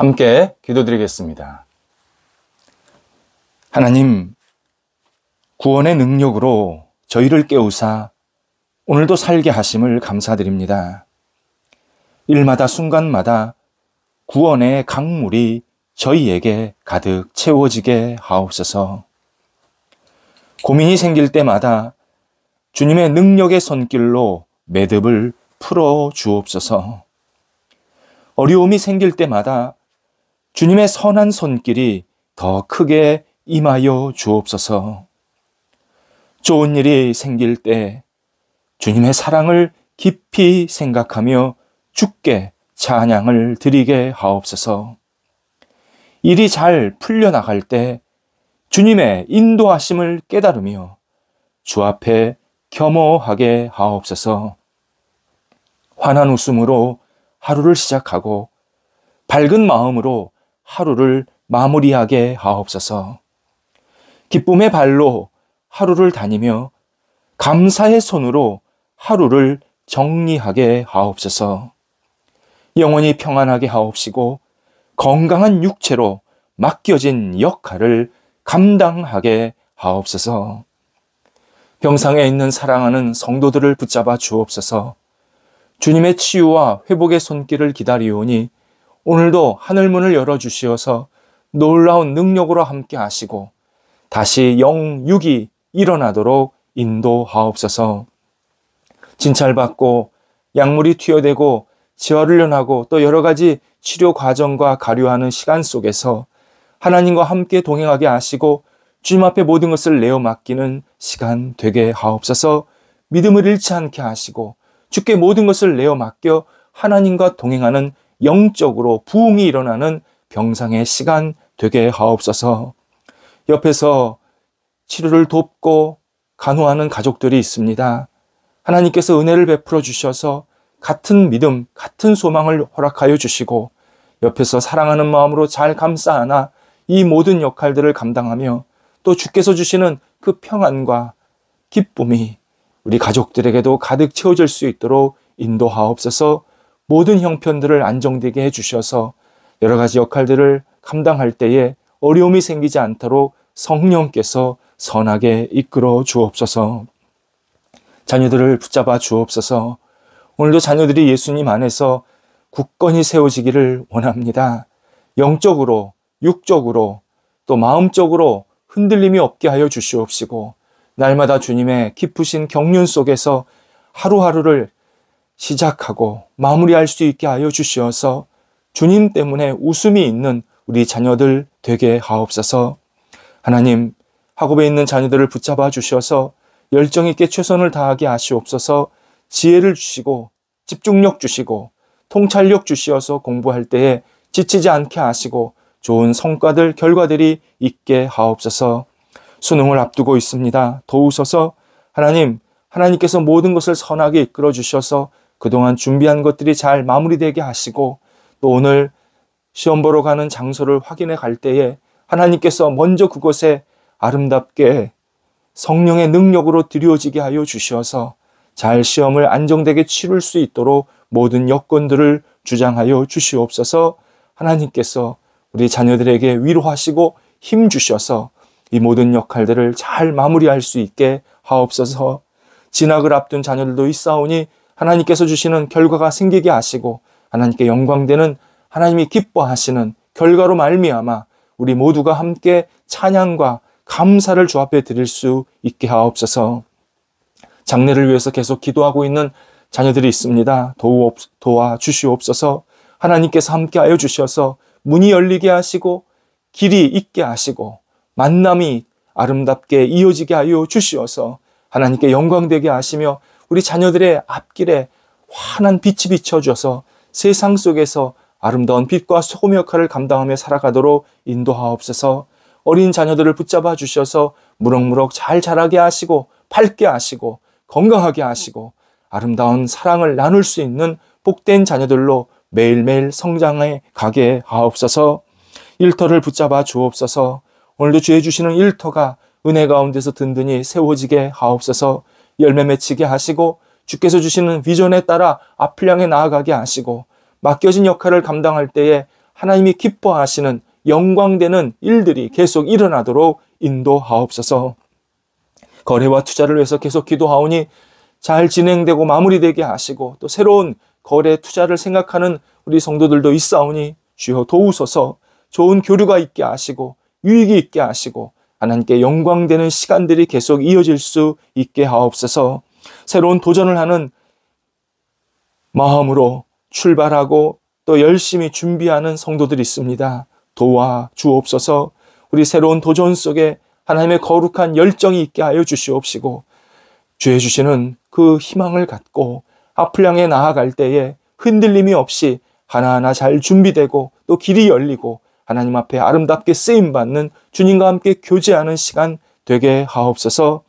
함께 기도드리겠습니다. 하나님, 구원의 능력으로 저희를 깨우사 오늘도 살게 하심을 감사드립니다. 일마다 순간마다 구원의 강물이 저희에게 가득 채워지게 하옵소서. 고민이 생길 때마다 주님의 능력의 손길로 매듭을 풀어 주옵소서. 어려움이 생길 때마다 주님의 선한 손길이 더 크게 임하여 주옵소서. 좋은 일이 생길 때 주님의 사랑을 깊이 생각하며 주께 찬양을 드리게 하옵소서. 일이 잘 풀려나갈 때 주님의 인도하심을 깨달으며 주 앞에 겸허하게 하옵소서. 환한 웃음으로 하루를 시작하고 밝은 마음으로 하루를 마무리하게 하옵소서. 기쁨의 발로 하루를 다니며 감사의 손으로 하루를 정리하게 하옵소서. 영원히 평안하게 하옵시고 건강한 육체로 맡겨진 역할을 감당하게 하옵소서. 병상에 있는 사랑하는 성도들을 붙잡아 주옵소서. 주님의 치유와 회복의 손길을 기다리오니 오늘도 하늘문을 열어주시어서 놀라운 능력으로 함께 하시고 다시 영육이 일어나도록 인도하옵소서. 진찰받고 약물이 투여되고 재활훈련하고 또 여러 가지 치료 과정과 가료하는 시간 속에서 하나님과 함께 동행하게 하시고 주님 앞에 모든 것을 내어 맡기는 시간 되게 하옵소서. 믿음을 잃지 않게 하시고 주께 모든 것을 내어 맡겨 하나님과 동행하는 영적으로 부흥이 일어나는 병상의 시간 되게 하옵소서. 옆에서 치료를 돕고 간호하는 가족들이 있습니다. 하나님께서 은혜를 베풀어 주셔서 같은 믿음, 같은 소망을 허락하여 주시고 옆에서 사랑하는 마음으로 잘 감싸 안아 이 모든 역할들을 감당하며 또 주께서 주시는 그 평안과 기쁨이 우리 가족들에게도 가득 채워질 수 있도록 인도하옵소서. 모든 형편들을 안정되게 해주셔서 여러 가지 역할들을 감당할 때에 어려움이 생기지 않도록 성령께서 선하게 이끌어 주옵소서. 자녀들을 붙잡아 주옵소서. 오늘도 자녀들이 예수님 안에서 굳건히 세워지기를 원합니다. 영적으로, 육적으로, 또 마음적으로 흔들림이 없게 하여 주시옵시고 날마다 주님의 깊으신 경륜 속에서 하루하루를 시작하고 마무리할 수 있게 하여 주시어서 주님 때문에 웃음이 있는 우리 자녀들 되게 하옵소서. 하나님, 학업에 있는 자녀들을 붙잡아 주셔서 열정 있게 최선을 다하게 하시옵소서. 지혜를 주시고 집중력 주시고 통찰력 주시어서 공부할 때에 지치지 않게 하시고 좋은 성과들, 결과들이 있게 하옵소서. 수능을 앞두고 있습니다. 도우소서. 하나님께서 모든 것을 선하게 이끌어 주셔서 그동안 준비한 것들이 잘 마무리되게 하시고 또 오늘 시험 보러 가는 장소를 확인해 갈 때에 하나님께서 먼저 그곳에 아름답게 성령의 능력으로 드려지게 하여 주셔서 잘 시험을 안정되게 치룰 수 있도록 모든 여건들을 주장하여 주시옵소서. 하나님께서 우리 자녀들에게 위로하시고 힘 주셔서 이 모든 역할들을 잘 마무리할 수 있게 하옵소서. 진학을 앞둔 자녀들도 있사오니 하나님께서 주시는 결과가 생기게 하시고 하나님께 영광되는 하나님이 기뻐하시는 결과로 말미암아 우리 모두가 함께 찬양과 감사를 주 앞에 드릴 수 있게 하옵소서. 장래를 위해서 계속 기도하고 있는 자녀들이 있습니다. 도와 주시옵소서. 하나님께서 함께하여 주셔서 문이 열리게 하시고 길이 있게 하시고 만남이 아름답게 이어지게 하여 주시어서 하나님께 영광되게 하시며 우리 자녀들의 앞길에 환한 빛이 비춰져서 세상 속에서 아름다운 빛과 소금 역할을 감당하며 살아가도록 인도하옵소서. 어린 자녀들을 붙잡아 주셔서 무럭무럭 잘 자라게 하시고 밝게 하시고 건강하게 하시고 아름다운 사랑을 나눌 수 있는 복된 자녀들로 매일매일 성장해 가게 하옵소서. 일터를 붙잡아 주옵소서. 오늘도 주의 주시는 일터가 은혜 가운데서 든든히 세워지게 하옵소서. 열매 맺히게 하시고 주께서 주시는 비전에 따라 앞을 향해 나아가게 하시고 맡겨진 역할을 감당할 때에 하나님이 기뻐하시는 영광되는 일들이 계속 일어나도록 인도하옵소서. 거래와 투자를 위해서 계속 기도하오니 잘 진행되고 마무리되게 하시고, 또 새로운 거래 투자를 생각하는 우리 성도들도 있사오니 주여 도우소서. 좋은 교류가 있게 하시고 유익이 있게 하시고 하나님께 영광되는 시간들이 계속 이어질 수 있게 하옵소서. 새로운 도전을 하는 마음으로 출발하고 또 열심히 준비하는 성도들이 있습니다. 도와 주옵소서. 우리 새로운 도전 속에 하나님의 거룩한 열정이 있게 하여 주시옵시고, 주의 주시는 그 희망을 갖고 앞을 향해 나아갈 때에 흔들림이 없이 하나하나 잘 준비되고 또 길이 열리고 하나님 앞에 아름답게 쓰임받는 주님과 함께 교제하는 시간 되게 하옵소서.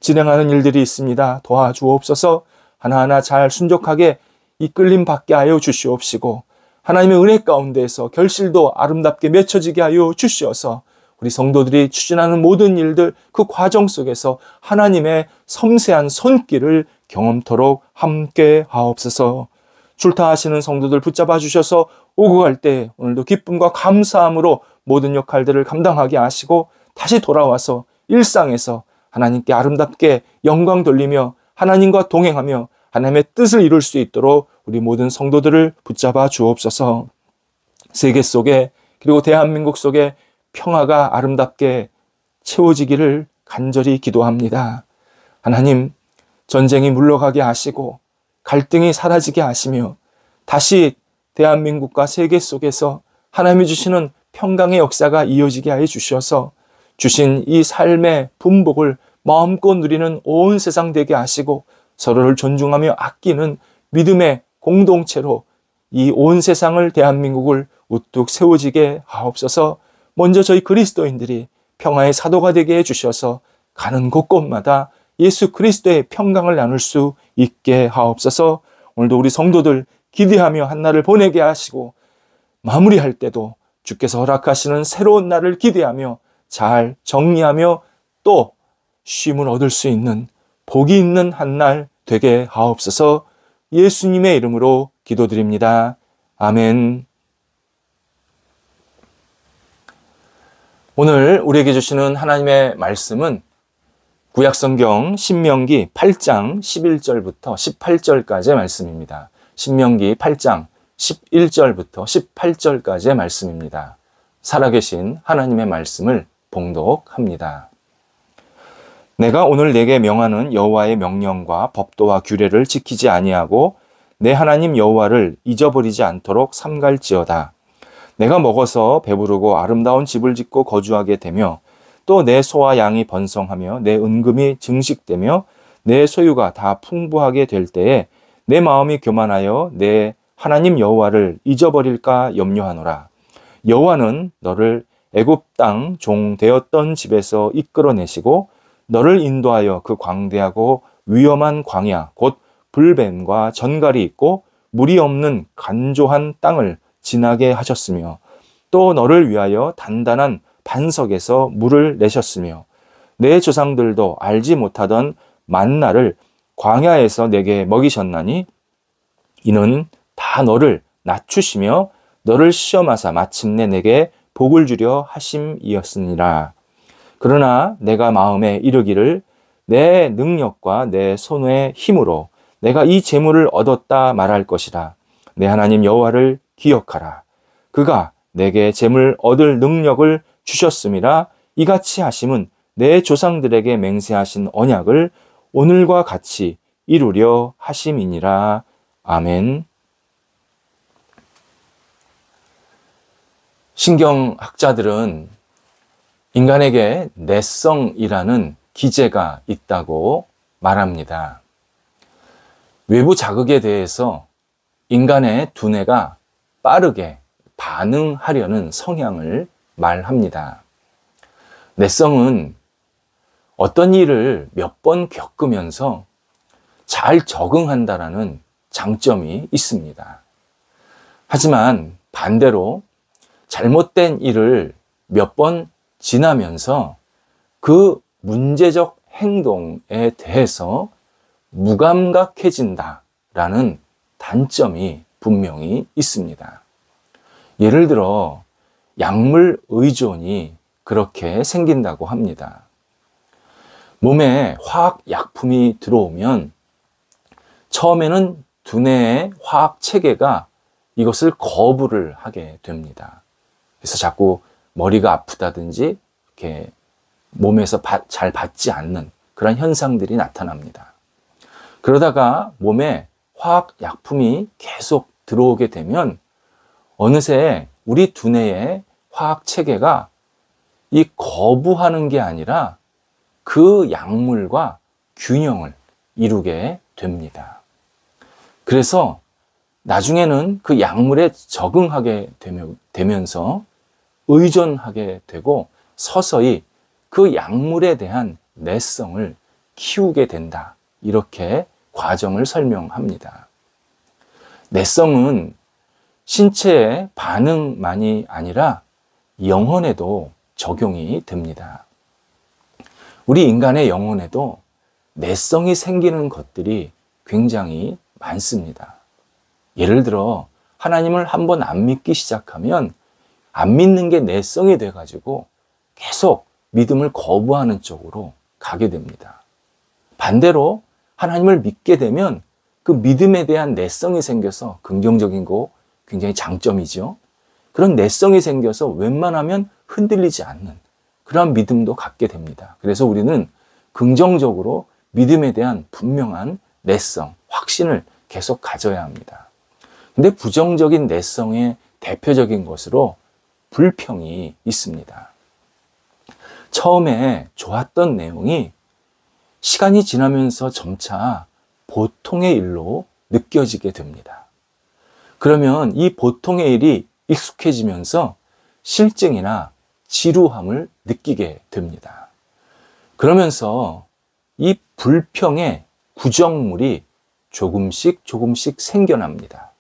진행하는 일들이 있습니다. 도와주옵소서. 하나하나 잘 순종하게 이끌림 받게 하여 주시옵시고, 하나님의 은혜 가운데에서 결실도 아름답게 맺혀지게 하여 주시어서 우리 성도들이 추진하는 모든 일들 그 과정 속에서 하나님의 섬세한 손길을 경험토록 함께 하옵소서. 출타하시는 성도들 붙잡아 주셔서 오고 갈 때 오늘도 기쁨과 감사함으로 모든 역할들을 감당하게 하시고, 다시 돌아와서 일상에서 하나님께 아름답게 영광 돌리며 하나님과 동행하며 하나님의 뜻을 이룰 수 있도록 우리 모든 성도들을 붙잡아 주옵소서. 세계 속에 그리고 대한민국 속에 평화가 아름답게 채워지기를 간절히 기도합니다. 하나님, 전쟁이 물러가게 하시고 갈등이 사라지게 하시며 다시 대한민국과 세계 속에서 하나님이 주시는 평강의 역사가 이어지게 하여 주셔서 주신 이 삶의 분복을 마음껏 누리는 온 세상 되게 하시고, 서로를 존중하며 아끼는 믿음의 공동체로 이 온 세상을, 대한민국을 우뚝 세워지게 하옵소서. 먼저 저희 그리스도인들이 평화의 사도가 되게 해주셔서 가는 곳곳마다 예수 그리스도의 평강을 나눌 수 있게 하옵소서. 오늘도 우리 성도들 기대하며 한 날을 보내게 하시고, 마무리할 때도 주께서 허락하시는 새로운 날을 기대하며 잘 정리하며 또 쉼을 얻을 수 있는 복이 있는 한 날 되게 하옵소서. 예수님의 이름으로 기도드립니다. 아멘. 오늘 우리에게 주시는 하나님의 말씀은 구약성경 신명기 8장 11절부터 18절까지의 말씀입니다. 신명기 8장 11절부터 18절까지의 말씀입니다. 살아계신 하나님의 말씀을 봉독합니다. 내가 오늘 내게 명하는 여호와의 명령과 법도와 규례를 지키지 아니하고 내 하나님 여호와를 잊어버리지 않도록 삼갈지어다. 내가 먹어서 배부르고 아름다운 집을 짓고 거주하게 되며 또 내 소와 양이 번성하며 내 은금이 증식되며 내 소유가 다 풍부하게 될 때에 내 마음이 교만하여 내 하나님 여호와를 잊어버릴까 염려하노라. 여호와는 너를 애굽 땅 종 되었던 집에서 이끌어내시고 너를 인도하여 그 광대하고 위험한 광야 곧 불뱀과 전갈이 있고 물이 없는 간조한 땅을 지나게 하셨으며 또 너를 위하여 단단한 반석에서 물을 내셨으며 내 조상들도 알지 못하던 만나를 광야에서 내게 먹이셨나니 이는 다 너를 낮추시며 너를 시험하사 마침내 내게 복을 주려 하심이었으니라. 그러나 내가 마음에 이르기를 내 능력과 내 손의 힘으로 내가 이 재물을 얻었다 말할 것이라. 내 하나님 여호와를 기억하라. 그가 내게 재물 얻을 능력을 주셨음이라. 이같이 하심은 내 조상들에게 맹세하신 언약을 오늘과 같이 이루려 하심이니라. 아멘. 신경학자들은 인간에게 내성이라는 기제가 있다고 말합니다. 외부 자극에 대해서 인간의 두뇌가 빠르게 반응하려는 성향을 말합니다. 내성은 어떤 일을 몇 번 겪으면서 잘 적응한다라는 장점이 있습니다. 하지만 반대로 잘못된 일을 몇 번 지나면서 그 문제적 행동에 대해서 무감각해진다라는 단점이 분명히 있습니다. 예를 들어 약물 의존이 그렇게 생긴다고 합니다. 몸에 화학 약품이 들어오면 처음에는 두뇌의 화학 체계가 이것을 거부를 하게 됩니다. 그래서 자꾸 머리가 아프다든지 이렇게 몸에서 잘 받지 않는 그런 현상들이 나타납니다. 그러다가 몸에 화학 약품이 계속 들어오게 되면 어느새 우리 두뇌의 화학 체계가 이 거부하는 게 아니라 그 약물과 균형을 이루게 됩니다. 그래서 나중에는 그 약물에 적응하게 되면서 의존하게 되고 서서히 그 약물에 대한 내성을 키우게 된다. 이렇게 과정을 설명합니다. 내성은 신체의 반응만이 아니라 영혼에도 적용이 됩니다. 우리 인간의 영혼에도 내성이 생기는 것들이 굉장히 많습니다. 예를 들어 하나님을 한번 안 믿기 시작하면 안 믿는 게 내성이 돼가지고 계속 믿음을 거부하는 쪽으로 가게 됩니다. 반대로 하나님을 믿게 되면 그 믿음에 대한 내성이 생겨서 긍정적인 거 굉장히 장점이죠. 그런 내성이 생겨서 웬만하면 흔들리지 않는 그런 믿음도 갖게 됩니다. 그래서 우리는 긍정적으로 믿음에 대한 분명한 내성, 확신을 계속 가져야 합니다. 근데 부정적인 내성의 대표적인 것으로 불평이 있습니다. 처음에 좋았던 내용이 시간이 지나면서 점차 보통의 일로 느껴지게 됩니다. 그러면 이 보통의 일이 익숙해지면서 실증이나 지루함을 느끼게 됩니다. 그러면서 이 불평의 구정물이 조금씩 생겨납니다.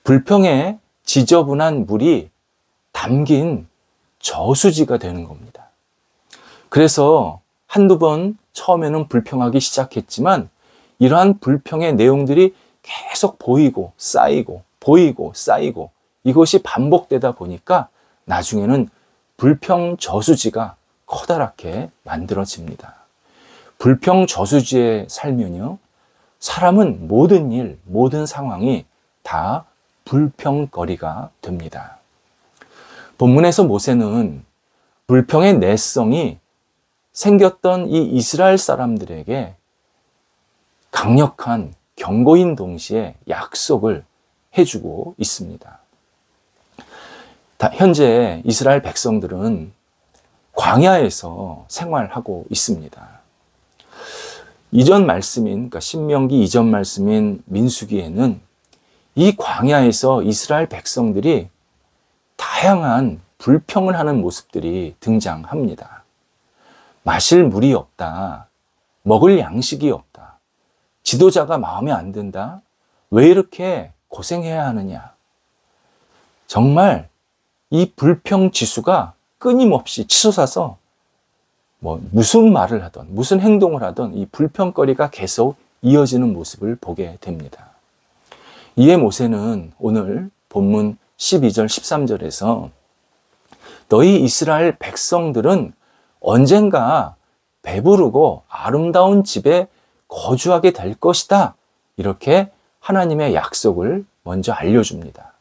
불평에 지저분한 물이 담긴 저수지가 되는 겁니다. 그래서 한두 번 처음에는 불평하기 시작했지만 이러한 불평의 내용들이 계속 보이고 쌓이고 이것이 반복되다 보니까 나중에는 불평 저수지가 커다랗게 만들어집니다. 불평 저수지에 살면요, 사람은 모든 일, 모든 상황이 다 불평거리가 됩니다. 본문에서 모세는 불평의 내성이 생겼던 이 이스라엘 사람들에게 강력한 경고인 동시에 약속을 해주고 있습니다. 현재 이스라엘 백성들은 광야에서 생활하고 있습니다. 이전 말씀인, 그러니까 신명기 이전 말씀인 민수기에는 이 광야에서 이스라엘 백성들이 다양한 불평을 하는 모습들이 등장합니다. 마실 물이 없다. 먹을 양식이 없다. 지도자가 마음에 안 든다. 왜 이렇게 고생해야 하느냐. 정말 이 불평 지수가 끊임없이 치솟아서 무슨 말을 하던 무슨 행동을 하던 이 불평거리가 계속 이어지는 모습을 보게 됩니다. 이에 모세는 오늘 본문 12절 13절에서 너희 이스라엘 백성들은 언젠가 배부르고 아름다운 집에 거주하게 될 것이다. 이렇게 하나님의 약속을 먼저 알려줍니다.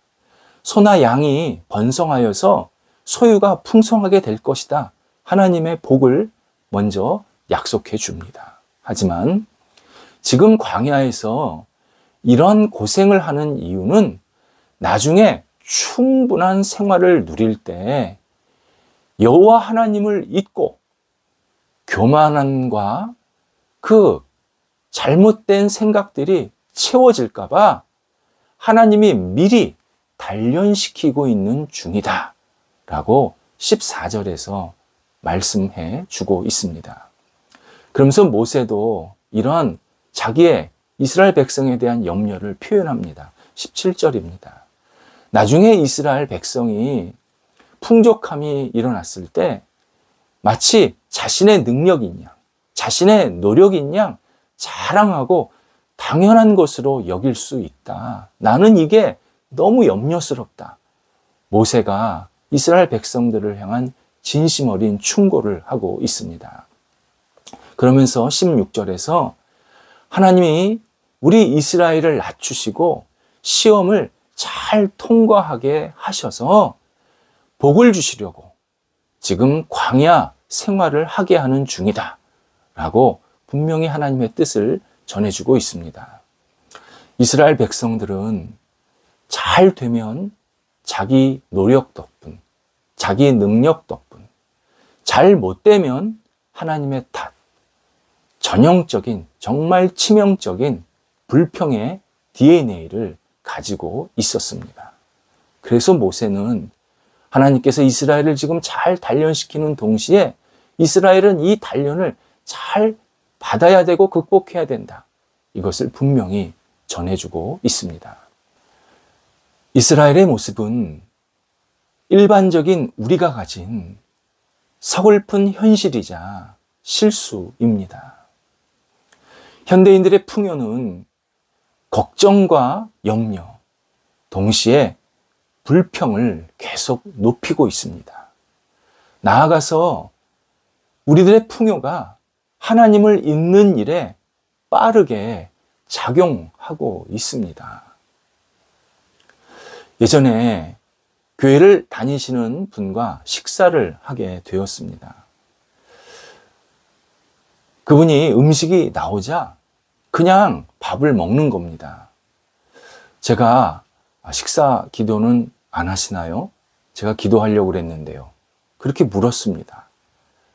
소나 양이 번성하여서 소유가 풍성하게 될 것이다. 하나님의 복을 먼저 약속해 줍니다. 하지만 지금 광야에서 이런 고생을 하는 이유는 나중에 충분한 생활을 누릴 때 여호와 하나님을 잊고 교만함과 그 잘못된 생각들이 채워질까 봐 하나님이 미리 단련시키고 있는 중이다 라고 14절에서 말씀해 주고 있습니다. 그러면서 모세도 이러한 자기의 이스라엘 백성에 대한 염려를 표현합니다. 17절입니다. 나중에 이스라엘 백성이 풍족함이 일어났을 때 마치 자신의 능력인 양, 자신의 노력인 양 자랑하고 당연한 것으로 여길 수 있다. 나는 이게 너무 염려스럽다. 모세가 이스라엘 백성들을 향한 진심 어린 충고를 하고 있습니다. 그러면서 16절에서 하나님이 우리 이스라엘을 낮추시고 시험을 잘 통과하게 하셔서 복을 주시려고 지금 광야 생활을 하게 하는 중이다 라고 분명히 하나님의 뜻을 전해주고 있습니다. 이스라엘 백성들은 잘 되면 자기 노력 덕분, 자기 능력 덕분, 잘 못 되면 하나님의 탓, 전형적인 정말 치명적인 불평의 DNA를 가지고 있었습니다. 그래서 모세는 하나님께서 이스라엘을 지금 잘 단련시키는 동시에 이스라엘은 이 단련을 잘 받아야 되고 극복해야 된다. 이것을 분명히 전해주고 있습니다. 이스라엘의 모습은 일반적인 우리가 가진 서글픈 현실이자 실수입니다. 현대인들의 풍요는 걱정과 염려, 동시에 불평을 계속 높이고 있습니다. 나아가서 우리들의 풍요가 하나님을 잊는 일에 빠르게 작용하고 있습니다. 예전에 교회를 다니시는 분과 식사를 하게 되었습니다. 그분이 음식이 나오자 그냥 밥을 먹는 겁니다. 제가 식사 기도는 안 하시나요? 제가 기도하려고 그랬는데요. 그렇게 물었습니다.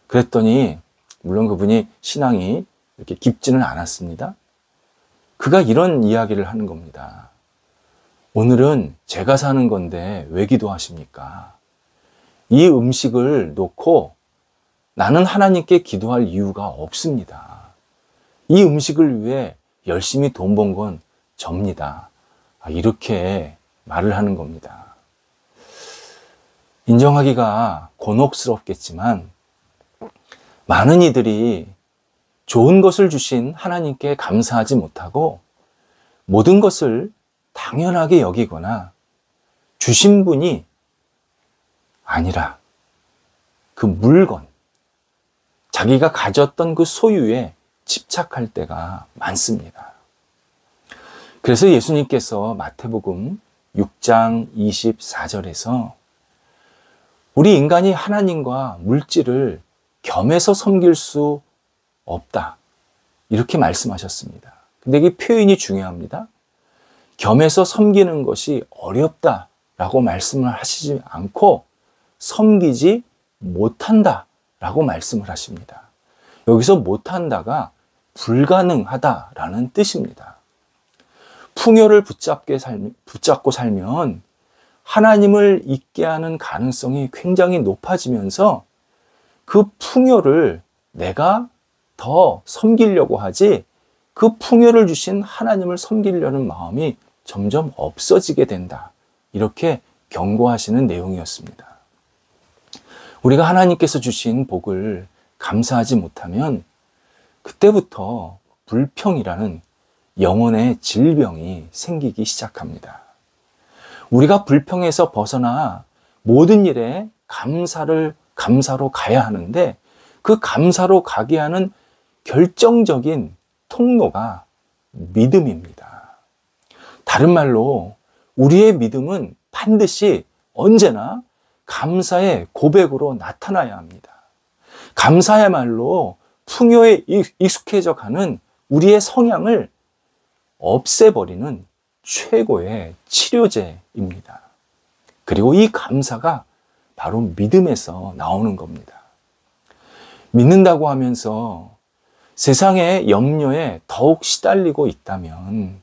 그랬더니 물론 그분이 신앙이 이렇게 깊지는 않았습니다. 그가 이런 이야기를 하는 겁니다. 오늘은 제가 사는 건데 왜 기도하십니까? 이 음식을 놓고 나는 하나님께 기도할 이유가 없습니다. 이 음식을 위해 열심히 돈 번 건 접니다. 이렇게 말을 하는 겁니다. 인정하기가 곤혹스럽겠지만 많은 이들이 좋은 것을 주신 하나님께 감사하지 못하고 모든 것을 당연하게 여기거나 주신 분이 아니라 그 물건, 자기가 가졌던 그 소유에 집착할 때가 많습니다. 그래서 예수님께서 마태복음 6장 24절에서 우리 인간이 하나님과 물질을 겸해서 섬길 수 없다. 이렇게 말씀하셨습니다. 근데 이게 표현이 중요합니다. 겸해서 섬기는 것이 어렵다라고 말씀을 하시지 않고 섬기지 못한다라고 말씀을 하십니다. 여기서 못한다가 불가능하다라는 뜻입니다. 풍요를 붙잡고 살면 하나님을 잊게 하는 가능성이 굉장히 높아지면서 그 풍요를 내가 더 섬기려고 하지 그 풍요를 주신 하나님을 섬기려는 마음이 점점 없어지게 된다. 이렇게 경고하시는 내용이었습니다. 우리가 하나님께서 주신 복을 감사하지 못하면 그때부터 불평이라는 영혼의 질병이 생기기 시작합니다. 우리가 불평에서 벗어나 모든 일에 감사로 가야 하는데 그 감사로 가게 하는 결정적인 통로가 믿음입니다. 다른 말로 우리의 믿음은 반드시 언제나 감사의 고백으로 나타나야 합니다. 감사야말로 풍요에 익숙해져 가는 우리의 성향을 없애버리는 최고의 치료제입니다. 그리고 이 감사가 바로 믿음에서 나오는 겁니다. 믿는다고 하면서 세상의 염려에 더욱 시달리고 있다면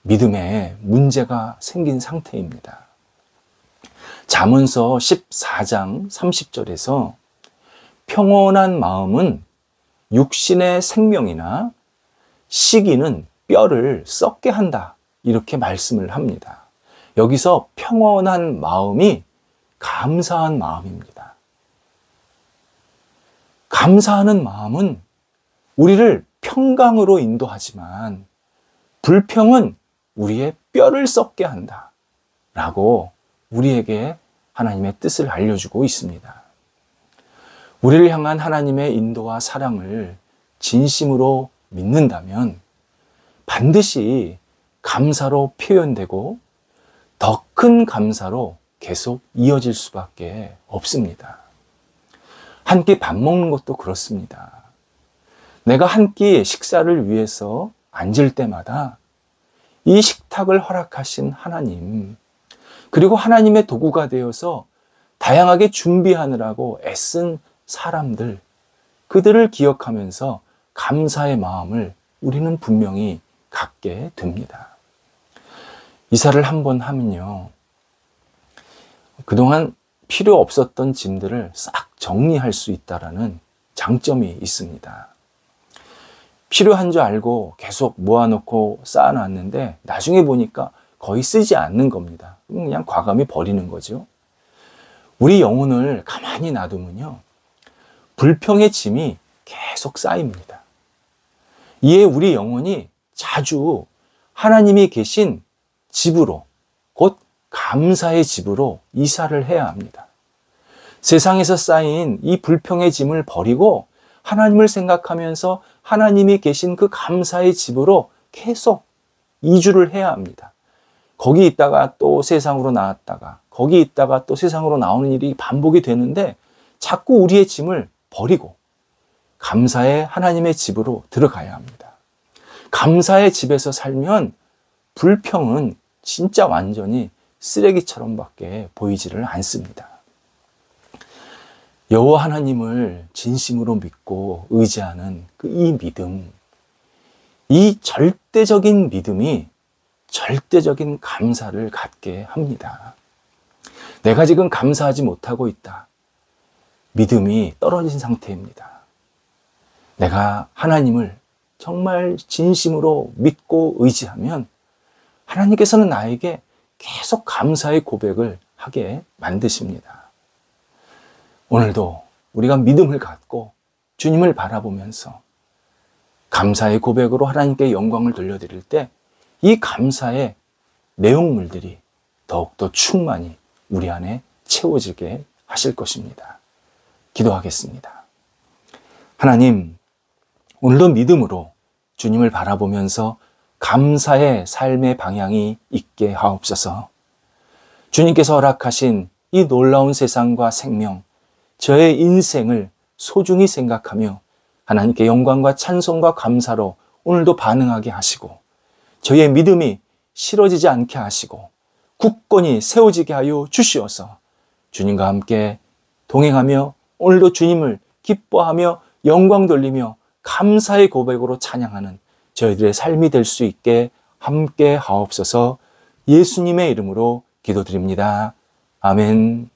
믿음에 문제가 생긴 상태입니다. 잠언서 14장 30절에서 평온한 마음은 육신의 생명이나 시기는 뼈를 썩게 한다. 이렇게 말씀을 합니다. 여기서 평온한 마음이 감사한 마음입니다. 감사하는 마음은 우리를 평강으로 인도하지만 불평은 우리의 뼈를 썩게 한다. 라고 우리에게 하나님의 뜻을 알려주고 있습니다. 우리를 향한 하나님의 인도와 사랑을 진심으로 믿는다면 반드시 감사로 표현되고 더 큰 감사로 계속 이어질 수밖에 없습니다. 한 끼 밥 먹는 것도 그렇습니다. 내가 한 끼 식사를 위해서 앉을 때마다 이 식탁을 허락하신 하나님, 그리고 하나님의 도구가 되어서 다양하게 준비하느라고 애쓴 사람들, 그들을 기억하면서 감사의 마음을 우리는 분명히 갖게 됩니다. 이사를 한번 하면요, 그동안 필요 없었던 짐들을 싹 정리할 수 있다는 장점이 있습니다. 필요한 줄 알고 계속 모아놓고 쌓아놨는데 나중에 보니까 거의 쓰지 않는 겁니다. 그냥 과감히 버리는 거죠. 우리 영혼을 가만히 놔두면요, 불평의 짐이 계속 쌓입니다. 이에 우리 영혼이 자주 하나님이 계신 집으로, 곧 감사의 집으로 이사를 해야 합니다. 세상에서 쌓인 이 불평의 짐을 버리고 하나님을 생각하면서 하나님이 계신 그 감사의 집으로 계속 이주를 해야 합니다. 거기 있다가 또 세상으로 나왔다가 거기 있다가 또 세상으로 나오는 일이 반복이 되는데 자꾸 우리의 짐을 버리고 감사의 하나님의 집으로 들어가야 합니다. 감사의 집에서 살면 불평은 진짜 완전히 쓰레기처럼밖에 보이지를 않습니다. 여호와 하나님을 진심으로 믿고 의지하는 이 믿음, 이 절대적인 믿음이 절대적인 감사를 갖게 합니다. 내가 지금 감사하지 못하고 있다. 믿음이 떨어진 상태입니다. 내가 하나님을 정말 진심으로 믿고 의지하면 하나님께서는 나에게 계속 감사의 고백을 하게 만드십니다. 오늘도 우리가 믿음을 갖고 주님을 바라보면서 감사의 고백으로 하나님께 영광을 돌려드릴 때 이 감사의 내용물들이 더욱더 충만히 우리 안에 채워지게 하실 것입니다. 기도하겠습니다. 하나님, 오늘도 믿음으로 주님을 바라보면서 감사의 삶의 방향이 있게 하옵소서. 주님께서 허락하신 이 놀라운 세상과 생명, 저의 인생을 소중히 생각하며 하나님께 영광과 찬송과 감사로 오늘도 반응하게 하시고 저의 믿음이 싫어지지 않게 하시고 굳건히 세워지게 하여 주시어서 주님과 함께 동행하며 오늘도 주님을 기뻐하며 영광 돌리며 감사의 고백으로 찬양하는 저희들의 삶이 될 수 있게 함께 하옵소서. 예수님의 이름으로 기도드립니다. 아멘.